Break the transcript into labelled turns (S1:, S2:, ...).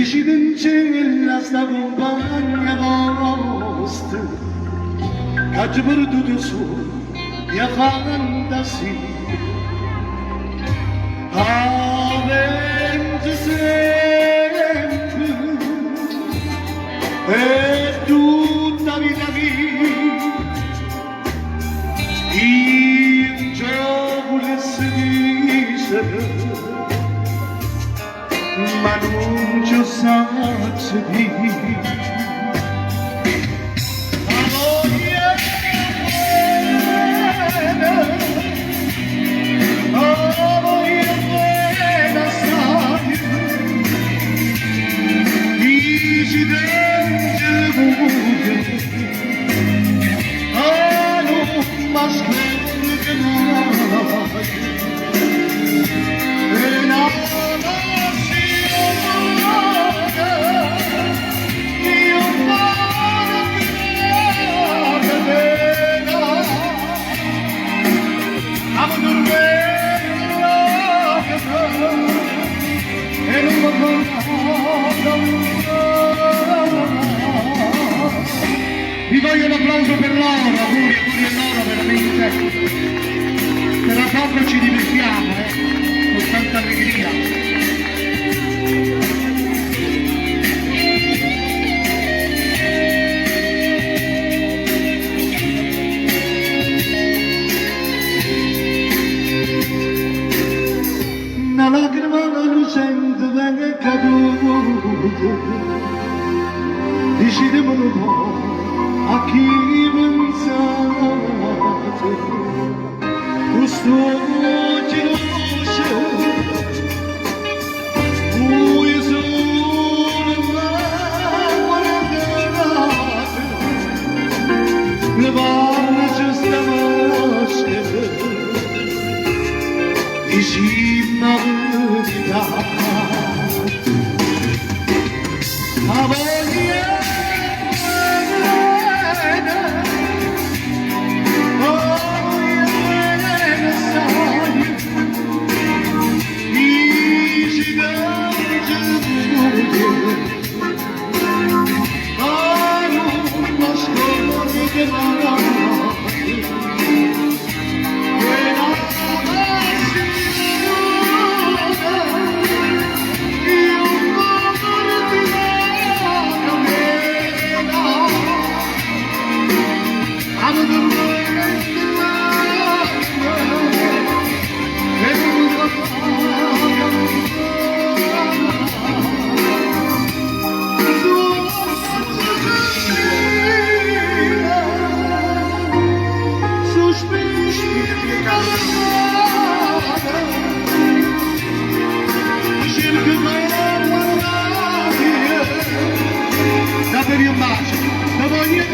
S1: Dicidin sta compagna vostra che ci perduto su mia fantasia avente sempre e tutta vita mia io già volessi dire ma non ci saggio dire. La voglia buona sai, dici dentro buio, non m'ascolti che mai, e no. Vi voglio un applauso per loro, auguri a loro veramente, per la poco ci divertiamo, con tanta allegria. Una lacrima lucente venga caduta, decidimi un po' a chi pensate, questo geloso, io sono guardate, levarci sta maschera, dici una verità, la voglia datevi un bacio, lo voglio